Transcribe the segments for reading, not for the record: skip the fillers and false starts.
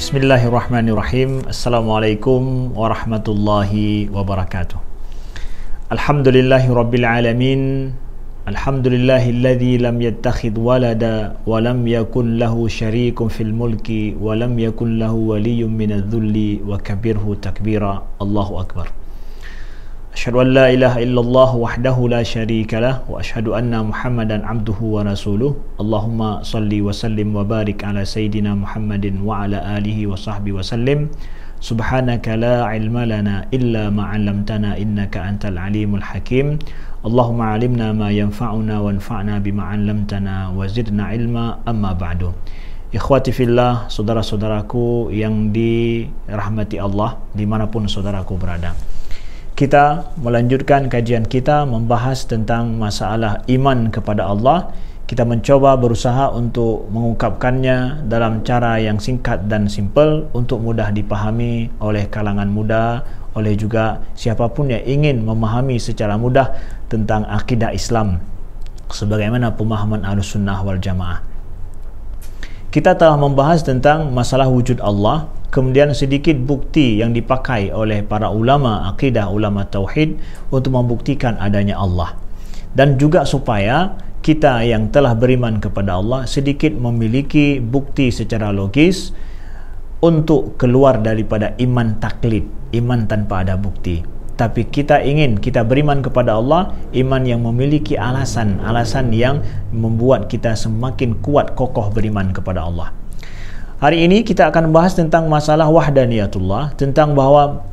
Bismillahirrahmanirrahim. Assalamualaikum warahmatullahi wabarakatuh. Alhamdulillahi rabbil alamin. Alhamdulillahilladzi lam yattakhidh walada wa lam yakun lahu syarikun fil mulki wa lam yakun lahu waliyyun minadh-dhulli wa kabirhu takbira. Allahu akbar. Asyhadu an la ilaha illallah wahdahu la syarika lah wa asyhadu anna Muhammadan abduhu wa rasuluh. Allahumma salli wa sallim wa barik ala sayyidina Muhammadin wa ala alihi wa sahbihi wa sallim. Subhanaka la ilma lana illa ma 'allamtana innaka antal alimul hakim. Allahumma 'allimna ma yanfa'una wanfa'na bima 'allamtana wa zidna ilma. Amma ba'du. Ikhwati fillah, saudara-saudaraku yang dirahmati Allah dimanapun saudaraku berada, kita melanjutkan kajian kita membahas tentang masalah iman kepada Allah. Kita mencoba berusaha untuk mengungkapkannya dalam cara yang singkat dan simpel untuk mudah dipahami oleh kalangan muda, oleh juga siapapun yang ingin memahami secara mudah tentang akidah Islam sebagaimana pemahaman Ahlussunnah wal Jamaah. Kita telah membahas tentang masalah wujud Allah, kemudian sedikit bukti yang dipakai oleh para ulama akidah, ulama tauhid untuk membuktikan adanya Allah, dan juga supaya kita yang telah beriman kepada Allah sedikit memiliki bukti secara logis untuk keluar daripada iman taklid, iman tanpa ada bukti. Tapi kita beriman kepada Allah, iman yang memiliki alasan yang membuat kita semakin kuat kokoh beriman kepada Allah. Hari ini kita akan bahas tentang masalah wahdaniyatullah, tentang bahawa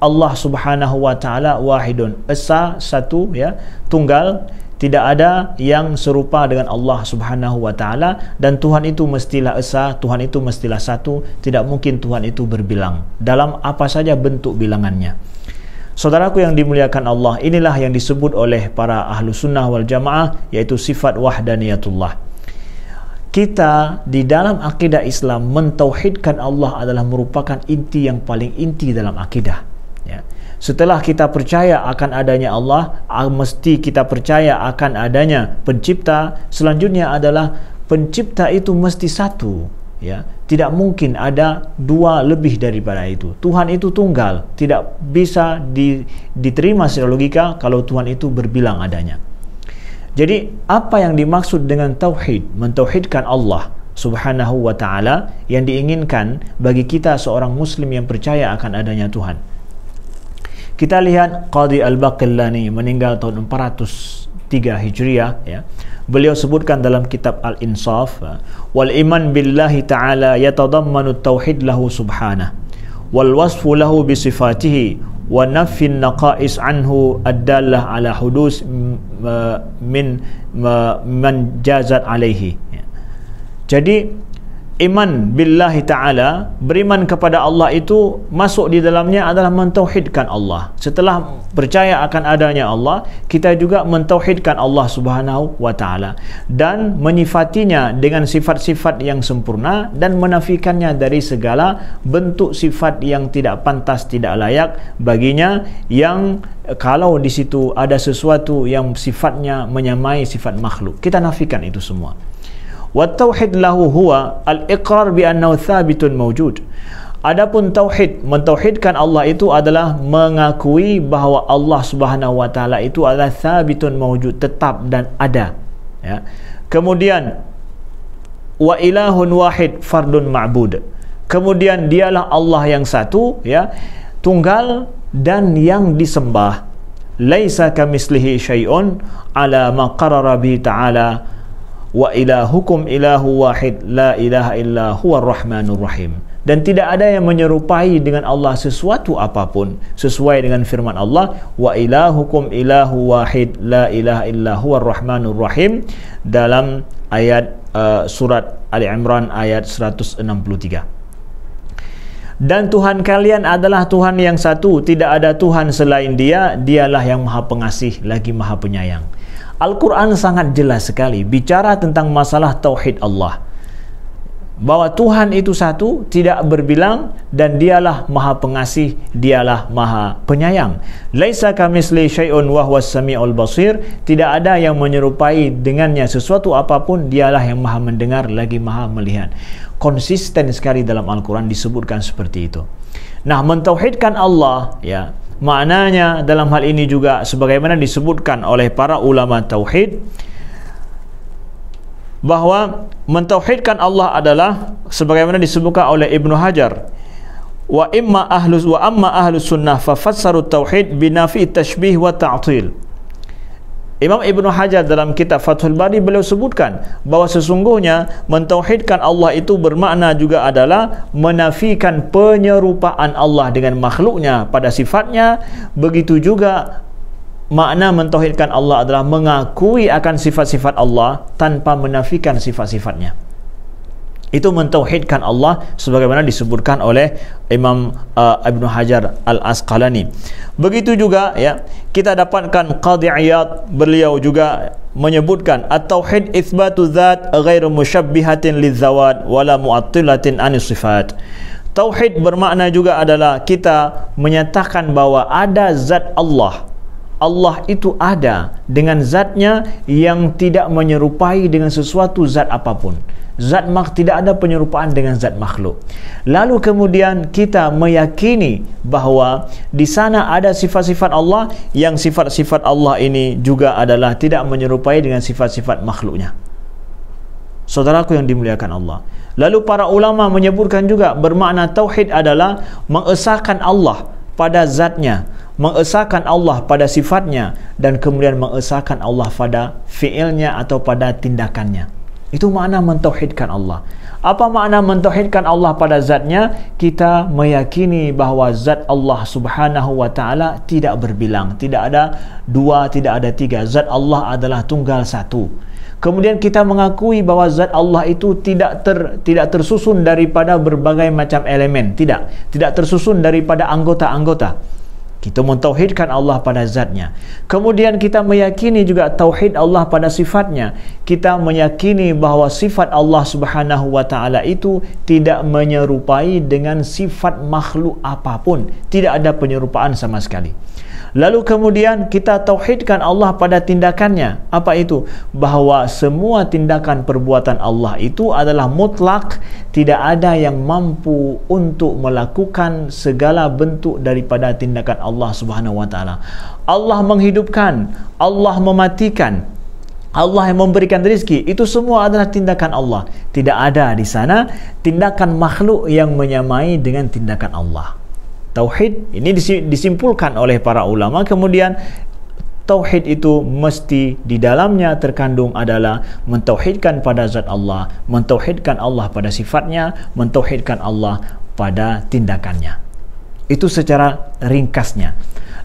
Allah Subhanahu wa taala wahidun, esa, satu, ya, tunggal, tidak ada yang serupa dengan Allah Subhanahu wa taala, dan Tuhan itu mestilah esa, Tuhan itu mestilah satu, tidak mungkin Tuhan itu berbilang dalam apa saja bentuk bilangannya. Saudaraku yang dimuliakan Allah, inilah yang disebut oleh para Ahlussunnah wal Jamaah yaitu sifat wahdaniyatullah. Kita di dalam akidah Islam mentauhidkan Allah adalah merupakan inti yang paling inti dalam akidah, ya. Setelah kita percaya akan adanya Allah, mesti kita percaya akan adanya pencipta. Selanjutnya adalah pencipta itu mesti satu, ya. Tidak mungkin ada dua lebih daripada itu. Tuhan itu tunggal, tidak bisa diterima secara logika kalau Tuhan itu berbilang adanya. Jadi apa yang dimaksud dengan tauhid, mentauhidkan Allah Subhanahu wa taala, yang diinginkan bagi kita seorang muslim yang percaya akan adanya Tuhan? Kita lihat Qadhi Al-Baqillani meninggal tahun 403 Hijriah, ya. Beliau sebutkan dalam kitab Al-Insaf, wal iman billahi ta'ala yatadammanu tauhid lahu subhanah wal wasfu lahu bisifatihi wa nafin naqais anhu ad-dallah ala hudus min man jazat alaihi. Jadi iman billahi ta'ala, beriman kepada Allah itu masuk di dalamnya adalah mentauhidkan Allah. Setelah percaya akan adanya Allah, kita juga mentauhidkan Allah Subhanahu wa ta'ala dan menyifatinya dengan sifat-sifat yang sempurna dan menafikannya dari segala bentuk sifat yang tidak pantas, tidak layak baginya, yang kalau di situ ada sesuatu yang sifatnya menyamai sifat makhluk, kita nafikan itu semua. Wat-tauhid lahu huwa al-iqrar bi annahu thabitun mawjud. Adapun tauhid, mentauhidkan Allah itu adalah mengakui bahawa Allah Subhanahu wa taala itu adalah thabitun mawjud, tetap dan ada, ya. Kemudian wa ilahun wahid fardun ma'bud. Kemudian dialah Allah yang satu, ya, tunggal dan yang disembah. Laisa kamitslihi syai'un ala ma qarara bi ta'ala wa ilahukum ilahu wahid la ilaha illa huwar rahmanur rahim. Dan tidak ada yang menyerupai dengan Allah sesuatu apapun, sesuai dengan firman Allah, wa ilahukum ilahu wahid la ilaha illa huwar rahmanur rahim, dalam ayat surat Ali Imran ayat 163. Dan Tuhan kalian adalah Tuhan yang satu, tidak ada Tuhan selain Dia, Dialah yang Maha Pengasih lagi Maha Penyayang. Al-Quran sangat jelas sekali bicara tentang masalah tauhid Allah. bahwa Tuhan itu satu, tidak berbilang, dan dialah maha pengasih, dialah maha penyayang. Laisa kamitsli syai'un wa huwas samiul basir. Tidak ada yang menyerupai dengannya sesuatu apapun, dialah yang maha mendengar lagi maha melihat. Konsisten sekali dalam Al-Quran disebutkan seperti itu. Nah, mentauhidkan Allah, ya, maknanya dalam hal ini juga sebagaimana disebutkan oleh para ulama tauhid, bahwa mentauhidkan Allah adalah sebagaimana disebutkan oleh Ibnu Hajar, wa amma ahlus sunnah fa fassaru tauhid binafi tashbih wa ta'til. Imam Ibnu Hajar dalam kitab Fathul Bari beliau sebutkan bahwa sesungguhnya mentauhidkan Allah itu bermakna juga adalah menafikan penyerupaan Allah dengan makhluknya pada sifatnya. Begitu juga makna mentauhidkan Allah adalah mengakui akan sifat-sifat Allah tanpa menafikan sifat-sifatnya. Itu mentauhidkan Allah sebagaimana disebutkan oleh Imam Ibnu Hajar Al-Asqalani. Begitu juga, ya, kita dapatkan Qadhi Iyad, beliau juga menyebutkan at-tauhid itsbatu dzat ghairu musyabbihatin lidzawat wala mu'attilatin anis sifat. Tauhid bermakna juga adalah kita menyatakan bahwa ada zat Allah. Allah itu ada dengan zatnya yang tidak menyerupai dengan sesuatu zat apapun. Tidak ada penyerupaan dengan zat makhluk. Lalu kemudian kita meyakini bahwa di sana ada sifat-sifat Allah yang sifat-sifat Allah ini juga adalah tidak menyerupai dengan sifat-sifat makhluknya. Saudaraku yang dimuliakan Allah. Lalu para ulama menyebutkan juga bermakna tauhid adalah mengesahkan Allah pada zatnya, mengesahkan Allah pada sifatnya, dan kemudian mengesahkan Allah pada fiilnya atau pada tindakannya. Itu makna mentauhidkan Allah. Apa makna mentauhidkan Allah pada zatnya? Kita meyakini bahwa zat Allah subhanahu wa ta'ala tidak berbilang, tidak ada dua, tidak ada tiga. Zat Allah adalah tunggal satu. Kemudian kita mengakui bahwa zat Allah itu tidak tersusun daripada berbagai macam elemen, tidak tersusun daripada anggota-anggota. Kita mentauhidkan Allah pada zatnya. Kemudian kita meyakini juga tauhid Allah pada sifatnya. Kita meyakini bahwa sifat Allah subhanahu wa ta'ala itu tidak menyerupai dengan sifat makhluk apapun. Tidak ada penyerupaan sama sekali. Lalu kemudian kita tauhidkan Allah pada tindakannya. Apa itu? Bahwa semua tindakan perbuatan Allah itu adalah mutlak. Tidak ada yang mampu untuk melakukan segala bentuk daripada tindakan Allah subhanahu wa ta'ala. Allah menghidupkan, Allah mematikan, Allah yang memberikan rezeki, itu semua adalah tindakan Allah. Tidak ada di sana tindakan makhluk yang menyamai dengan tindakan Allah. Tauhid ini disimpulkan oleh para ulama. Kemudian tauhid itu mesti di dalamnya terkandung adalah mentauhidkan pada zat Allah, mentauhidkan Allah pada sifatnya, mentauhidkan Allah pada tindakannya. Itu secara ringkasnya.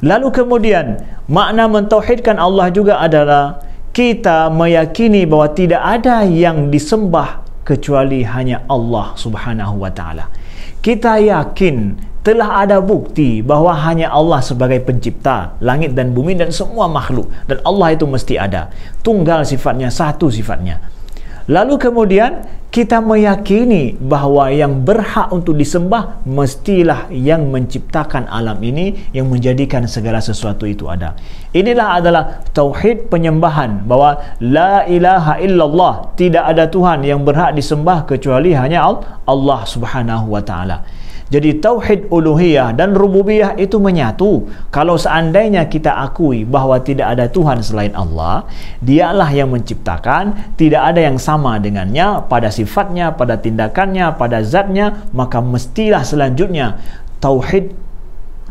Lalu kemudian makna mentauhidkan Allah juga adalah kita meyakini bahwa tidak ada yang disembah kecuali hanya Allah subhanahu wa ta'ala. Kita yakin telah ada bukti bahwa hanya Allah sebagai pencipta langit dan bumi dan semua makhluk, dan Allah itu mesti ada, tunggal sifatnya, satu sifatnya. Lalu kemudian kita meyakini bahwa yang berhak untuk disembah mestilah yang menciptakan alam ini, yang menjadikan segala sesuatu itu ada. Inilah adalah tauhid penyembahan, bahwa la ilaha illallah, tidak ada Tuhan yang berhak disembah kecuali hanya Allah subhanahu wa ta'ala. Jadi tauhid uluhiyah dan rububiyah itu menyatu. Kalau seandainya kita akui bahwa tidak ada Tuhan selain Allah, dialah yang menciptakan, tidak ada yang sama dengannya pada sifatnya, pada tindakannya, pada zatnya, maka mestilah selanjutnya tauhid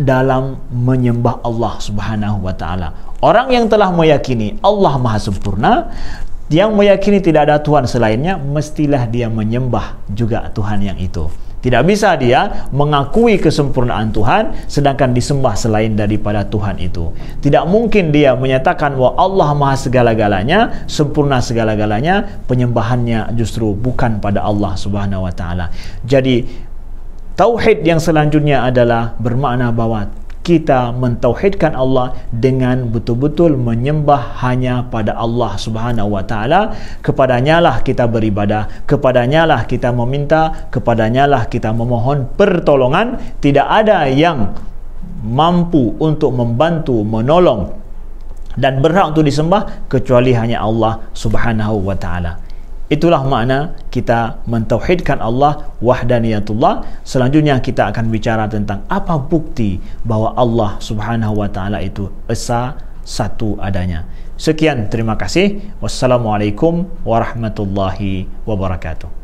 dalam menyembah Allah subhanahu wa ta'ala. Orang yang telah meyakini Allah maha sempurna, yang meyakini tidak ada Tuhan selainnya, mestilah dia menyembah juga Tuhan yang itu. Tidak bisa dia mengakui kesempurnaan Tuhan sedangkan disembah selain daripada Tuhan itu. Tidak mungkin dia menyatakan bahwa Allah maha segala-galanya, sempurna segala-galanya, penyembahannya justru bukan pada Allah subhanahu wa ta'ala. Jadi tauhid yang selanjutnya adalah bermakna bahwa kita mentauhidkan Allah dengan betul-betul menyembah hanya pada Allah Subhanahu wa taala. Kepadanya lah kita beribadah, kepadanya lah kita meminta, kepadanya lah kita memohon pertolongan. Tidak ada yang mampu untuk membantu, menolong dan berhak untuk disembah kecuali hanya Allah Subhanahu wa taala. Itulah makna kita mentauhidkan Allah, wahdaniyatullah. Selanjutnya kita akan bicara tentang apa bukti bahwa Allah Subhanahu wa taala itu esa, satu adanya. Sekian, terima kasih. Wassalamualaikum warahmatullahi wabarakatuh.